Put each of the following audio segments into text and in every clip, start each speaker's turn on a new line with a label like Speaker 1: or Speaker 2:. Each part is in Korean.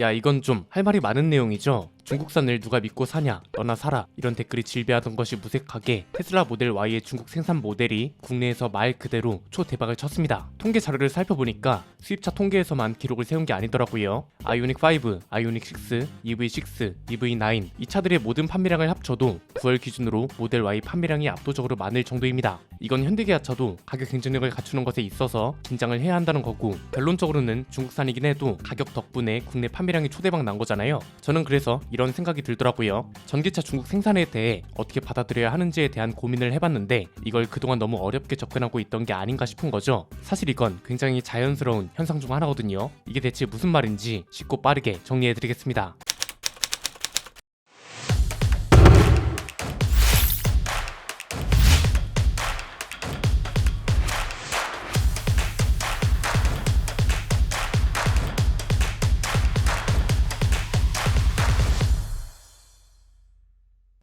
Speaker 1: 야, 이건 좀 할 말이 많은 내용이죠. 중국산을 누가 믿고 사냐, 너나 사라, 이런 댓글이 질비하던 것이 무색하게 테슬라 모델 Y의 중국 생산 모델이 국내에서 말 그대로 초대박을 쳤습니다. 통계 자료를 살펴보니까 수입차 통계에서만 기록을 세운 게 아니더라고요. 아이오닉 5, 아이오닉 6, EV6, EV9 이 차들의 모든 판매량을 합쳐도 9월 기준으로 모델 Y 판매량이 압도적으로 많을 정도입니다. 이건 현대기아차도 가격 경쟁력을 갖추는 것에 있어서 긴장을 해야 한다는 거고, 결론적으로는 중국산이긴 해도 가격 덕분에 국내 판매량이 초대박 난 거잖아요. 저는 그래서 이런 생각이 들더라고요. 전기차 중국 생산에 대해 어떻게 받아들여야 하는지에 대한 고민을 해봤는데 이걸 그동안 너무 어렵게 접근하고 있던 게 아닌가 싶은 거죠. 사실 이건 굉장히 자연스러운 현상 중 하나거든요. 이게 대체 무슨 말인지 쉽고 빠르게 정리해드리겠습니다.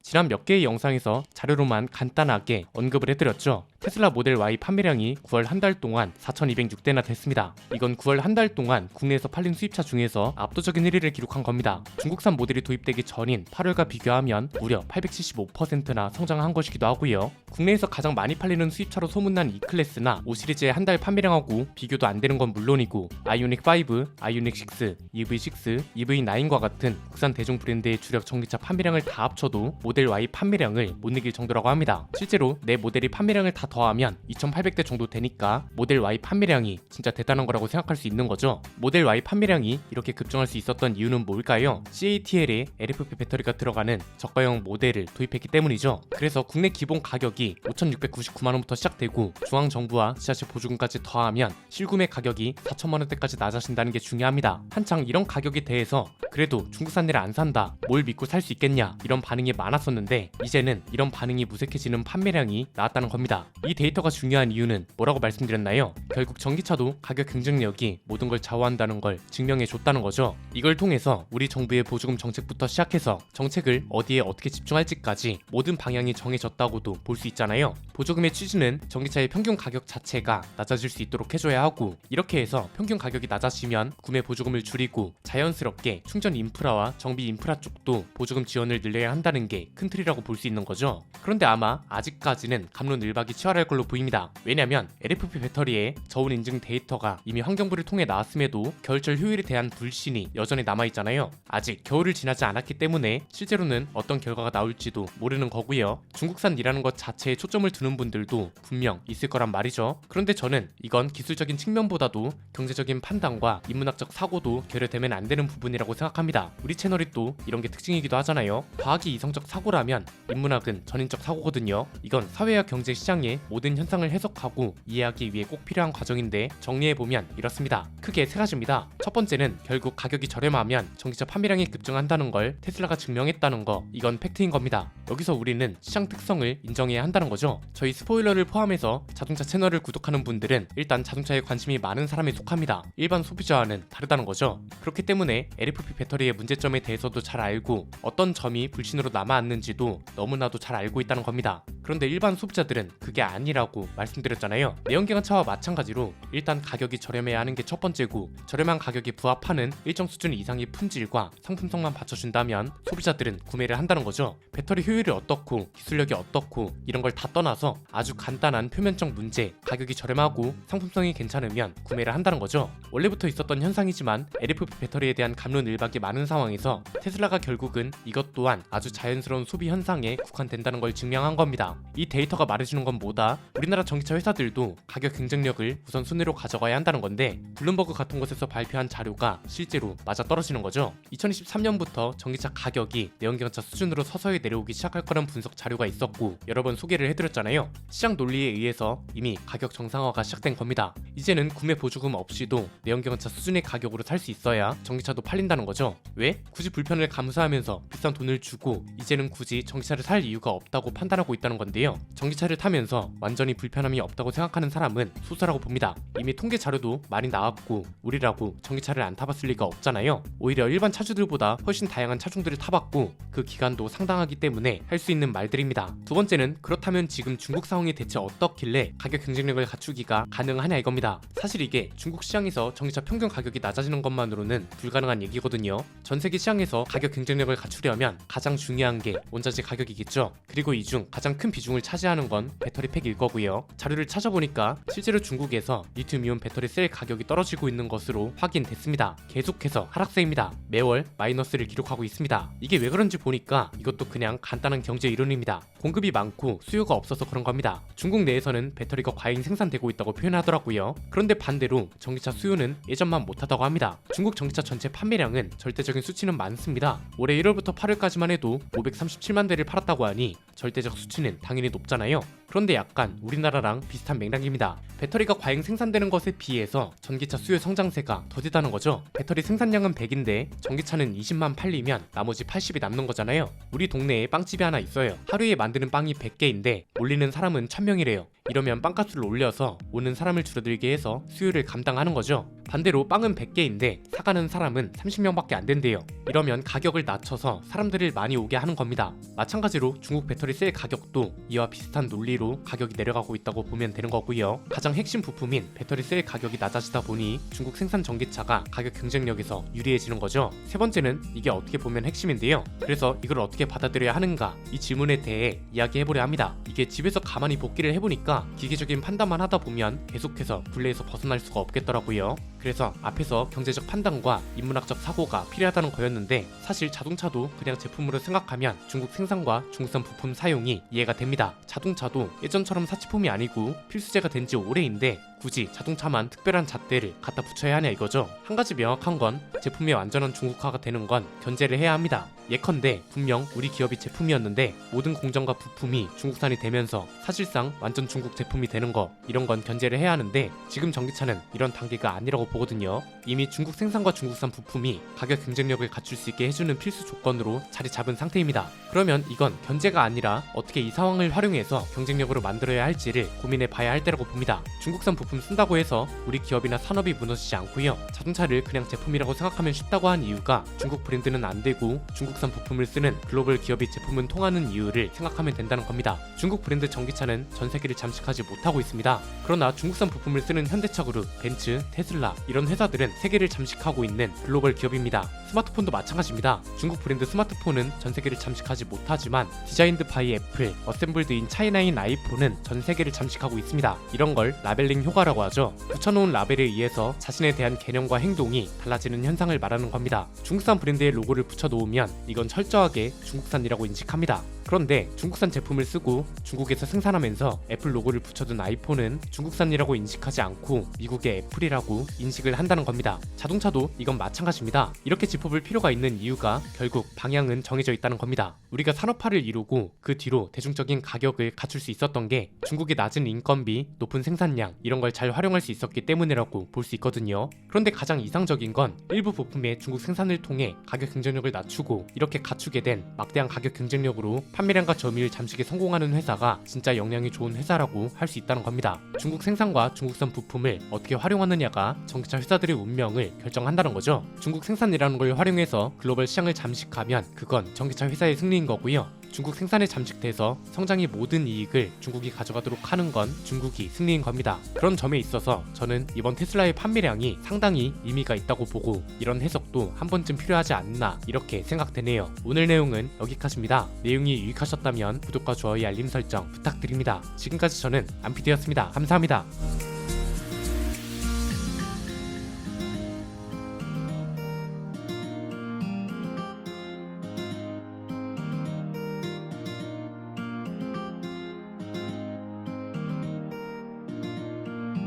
Speaker 1: 지난 몇 개의 영상에서 자료로만 간단하게 언급을 해드렸죠. 테슬라 모델 Y 판매량이 9월 한 달 동안 4,206대나 됐습니다. 이건 9월 한 달 동안 국내에서 팔린 수입차 중에서 압도적인 1위를 기록한 겁니다. 중국산 모델이 도입되기 전인 8월과 비교하면 무려 875%나 성장한 것이기도 하고요. 국내에서 가장 많이 팔리는 수입차로 소문난 E클래스나 5시리즈의 한 달 판매량하고 비교도 안 되는 건 물론이고, 아이오닉 5, 아이오닉 6, EV6, EV9과 같은 국산 대중 브랜드의 주력 전기차 판매량을 다 합쳐도 모델 Y 판매량을 못 이길 정도라고 합니다. 실제로 내 모델이 판매량을 다 더하면 2,800대 정도 되니까 모델 Y 판매량이 진짜 대단한 거라고 생각할 수 있는 거죠. 모델 Y 판매량이 이렇게 급증할 수 있었던 이유는 뭘까요? CATL에 LFP 배터리가 들어가는 저가형 모델을 도입했기 때문이죠. 그래서 국내 기본 가격이 5,699만원부터 시작되고 중앙정부와 지자체 보조금까지 더하면 실구매 가격이 4천만원대까지 낮아진다는 게 중요합니다. 한창 이런 가격에 대해서 그래도 중국산을 안 산다, 뭘 믿고 살 수 있겠냐, 이런 반응이 많았었는데 이제는 이런 반응이 무색해지는 판매량이 나왔다는 겁니다. 이 데이터가 중요한 이유는 뭐라고 말씀드렸나요? 결국 전기차도 가격 경쟁력이 모든 걸 좌우한다는 걸 증명해 줬다는 거죠. 이걸 통해서 우리 정부의 보조금 정책부터 시작해서 정책을 어디에 어떻게 집중할지까지 모든 방향이 정해졌다고도 볼 수 있잖아요. 보조금의 취지는 전기차의 평균 가격 자체가 낮아질 수 있도록 해줘야 하고, 이렇게 해서 평균 가격이 낮아지면 구매 보조금을 줄이고 자연스럽게 충전 인프라와 정비 인프라 쪽도 보조금 지원을 늘려야 한다는 게 큰 틀이라고 볼 수 있는 거죠. 그런데 아마 아직까지는 갑론을박이 치열할 걸로 보입니다. 왜냐면 LFP 배터리의 저온 인증 데이터가 이미 환경부를 통해 나왔음에도 겨울철 효율에 대한 불신이 여전히 남아있잖아요. 아직 겨울을 지나지 않았기 때문에 실제로는 어떤 결과가 나올지도 모르는 거고요. 중국산이라는 것 자체에 초점을 두는 분들도 분명 있을 거란 말이죠. 그런데 저는 이건 기술적인 측면보다도 경제적인 판단과 인문학적 사고도 결여되면 안 되는 부분이라고 생각합니다. 우리 채널이 또 이런 게 특징이기도 하잖아요. 과학이 이성적 사고라면 인문학은 전인적 사고거든요. 이건 사회와 경제 시장의 모든 현상을 해석하고 이해하기 위해 꼭 필요한 과정인데, 정리해보면 이렇습니다. 크게 세 가지입니다. 첫 번째는 결국 가격이 저렴하면 전기차 판매량이 급증한다는 걸 테슬라가 증명했다는 거, 이건 팩트인 겁니다. 여기서 우리는 시장 특성을 인정해야 한다는 거죠. 저희 스포일러를 포함해서 자동차 채널을 구독하는 분들은 일단 자동차에 관심이 많은 사람에 속합니다. 일반 소비자와는 다르다는 거죠. 그렇기 때문에 LFP 배터리의 문제점에 대해서도 잘 알고 어떤 점이 불신으로 남아있는지도 너무나도 잘 알고 있다는 겁니다. 그런데 일반 소비자들은 그게 아니라고 말씀드렸잖아요. 내연기관차와 마찬가지로 일단 가격이 저렴해야 하는 게 첫 번째고, 저렴한 가격에 부합하는 일정 수준 이상의 품질과 상품성만 받쳐준다면 소비자들은 구매를 한다는 거죠. 배터리 효율이 어떻고 기술력이 어떻고 이런 걸 다 떠나서 아주 간단한 표면적 문제, 가격이 저렴하고 상품성이 괜찮으면 구매를 한다는 거죠. 원래부터 있었던 현상이지만 LFP 배터리에 대한 갑론을박이 많은 상황에서 테슬라가 결국은 이것 또한 아주 자연스러운 소비 현상에 국한된다는 걸 증명한 겁니다. 이 데이터가 말해주는 건 뭐다? 우리나라 전기차 회사들도 가격 경쟁력을 우선순위로 가져가야 한다는 건데, 블룸버그 같은 곳에서 발표한 자료가 실제로 맞아떨어지는 거죠. 2023년부터 전기차 가격이 내연기관차 수준으로 서서히 내려오기 시작할 거란 분석 자료가 있었고 여러 번 소개를 해드렸잖아요. 시장 논리에 의해서 이미 가격 정상화가 시작된 겁니다. 이제는 구매 보조금 없이도 내연기관차 수준의 가격으로 살 수 있어야 전기차도 팔린다는 거죠. 왜? 굳이 불편을 감수하면서 비싼 돈을 주고 이제는 굳이 전기차를 살 이유가 없다고 판단하고 있다는 건데요. 전기차를 타면서 완전히 불편함이 없다고 생각하는 사람은 소수라고 봅니다. 이미 통계 자료도 많이 나왔고 우리라고 전기차를 안 타봤을 리가 없잖아요. 오히려 일반 차주들보다 훨씬 다양한 차종들을 타봤고 그 기간도 상당하기 때문에 할 수 있는 말들입니다. 두 번째는 그렇다면 지금 중국 상황이 대체 어떻길래 가격 경쟁력을 갖추기가 가능하냐 이겁니다. 사실 이게 중국 시장에서 전기차 평균 가격이 낮아지는 것만으로는 불가능한 얘기거든요. 전 세계 시장에서 가격 경쟁력을 갖추려면 가장 중요한 게 원자재 가격이겠죠. 그리고 이 중 가장 큰 비중을 차지하는 건 배터리 팩일 거고요. 자료를 찾아보니까 실제로 중국에서 리튬이온 배터리 셀 가격이 떨어지고 있는 것으로 확인됐습니다. 계속해서 하락세입니다. 매월 마이너스를 기록하고 있습니다. 이게 왜 그런지 보니까 이것도 그냥 간단한 경제 이론입니다. 공급이 많고 수요가 없어서 그런 겁니다. 중국 내에서는 배터리가 과잉 생산되고 있다고 표현하더라고요. 그런데 반대로 전기차 수요는 예전만 못하다고 합니다. 중국 전기차 전체 판매량은 절대적인 수치는 많습니다. 올해 1월부터 8월까지만 해도 537만 대를 팔았다고 하니 절대적 수치는 당연히 높잖아요. 그런데 약간 우리나라랑 비슷한 맥락입니다. 배터리가 과잉 생산되는 것에 비해서 전기차 수요 성장세가 더디다는 거죠. 배터리 생산량은 100인데 전기차는 20만 팔리면 나머지 80이 남는 거잖아요. 우리 동네에 빵집이 하나 있어요. 하루에 만드는 빵이 100개인데 올리는 사람은 1000명이래요. 이러면 빵가스를 올려서 오는 사람을 줄어들게 해서 수요를 감당하는 거죠. 반대로 빵은 100개인데 사가는 사람은 30명밖에 안 된대요. 이러면 가격을 낮춰서 사람들을 많이 오게 하는 겁니다. 마찬가지로 중국 배터리 셀 가격도 이와 비슷한 논리로 가격이 내려가고 있다고 보면 되는 거고요. 가장 핵심 부품인 배터리 셀 가격이 낮아지다 보니 중국 생산 전기차가 가격 경쟁력에서 유리해지는 거죠. 세 번째는 이게 어떻게 보면 핵심인데요. 그래서 이걸 어떻게 받아들여야 하는가, 이 질문에 대해 이야기해보려 합니다. 이게 집에서 가만히 복기를 해보니까 기계적인 판단만 하다 보면 계속해서 굴레에서 벗어날 수가 없겠더라고요. 그래서 앞에서 경제적 판단과 인문학적 사고가 필요하다는 거였는데 사실 자동차도 그냥 제품으로 생각하면 중국 생산과 중국산 부품 사용이 이해가 됩니다. 자동차도 예전처럼 사치품이 아니고 필수제가 된 지 오래인데 굳이 자동차만 특별한 잣대를 갖다 붙여야 하냐 이거죠. 한 가지 명확한 건 제품의 완전한 중국화가 되는 건 견제를 해야 합니다. 예컨대 분명 우리 기업이 제품이었는데 모든 공정과 부품이 중국산이 되면서 사실상 완전 중국 제품이 되는 거, 이런 건 견제를 해야 하는데 지금 전기차는 이런 단계가 아니라고 보거든요. 이미 중국 생산과 중국산 부품이 가격 경쟁력을 갖출 수 있게 해주는 필수 조건으로 자리 잡은 상태입니다. 그러면 이건 견제가 아니라 어떻게 이 상황을 활용해서 경쟁력으로 만들어야 할지를 고민해 봐야 할 때라고 봅니다. 중국산 부품 쓴다고 해서 우리 기업이나 산업이 무너지지 않고요. 자동차를 그냥 제품이라고 생각하면 쉽다고 한 이유가 중국 브랜드는 안 되고 중국산 부품을 쓰는 글로벌 기업이 제품은 통하는 이유를 생각하면 된다는 겁니다. 중국 브랜드 전기차는 전 세계를 잠식하지 못하고 있습니다. 그러나 중국산 부품을 쓰는 현대차 그룹, 벤츠, 테슬라 이런 회사들은 세계를 잠식하고 있는 글로벌 기업입니다. 스마트폰도 마찬가지입니다. 중국 브랜드 스마트폰은 전 세계를 잠식하지 못하지만 디자인드 바이 애플, 어셈블드 인 차이나인 아이폰은 전 세계를 잠식하고 있습니다. 이런 걸 라벨링 효과라고 하죠. 붙여놓은 라벨에 의해서 자신에 대한 개념과 행동이 달라지는 현상을 말하는 겁니다. 중국산 브랜드의 로고를 붙여놓으면 이건 철저하게 중국산이라고 인식합니다. 그런데 중국산 제품을 쓰고 중국에서 생산하면서 애플 로고를 붙여둔 아이폰은 중국산이라고 인식하지 않고 미국의 애플이라고 인식을 한다는 겁니다. 자동차도 이건 마찬가지입니다. 이렇게 짚어볼 필요가 있는 이유가 결국 방향은 정해져 있다는 겁니다. 우리가 산업화를 이루고 그 뒤로 대중적인 가격을 갖출 수 있었던 게 중국의 낮은 인건비, 높은 생산량 이런 걸 잘 활용할 수 있었기 때문이라고 볼 수 있거든요. 그런데 가장 이상적인 건 일부 부품의 중국 생산을 통해 가격 경쟁력을 낮추고 이렇게 갖추게 된 막대한 가격 경쟁력으로 판매량과 점유율 잠식에 성공하는 회사가 진짜 역량이 좋은 회사라고 할 수 있다는 겁니다. 중국 생산과 중국산 부품을 어떻게 활용하느냐가 전기차 회사들의 운명을 결정한다는 거죠. 중국 생산이라는 걸 활용해서 글로벌 시장을 잠식하면 그건 전기차 회사의 승리인 거고요. 중국 생산에 잠식돼서 성장의 모든 이익을 중국이 가져가도록 하는 건 중국이 승리인 겁니다. 그런 점에 있어서 저는 이번 테슬라의 판매량이 상당히 의미가 있다고 보고 이런 해석도 한 번쯤 필요하지 않나 이렇게 생각되네요. 오늘 내용은 여기까지입니다. 내용이 유익하셨다면 구독과 좋아요, 알림 설정 부탁드립니다. 지금까지 저는 안피디였습니다. 감사합니다.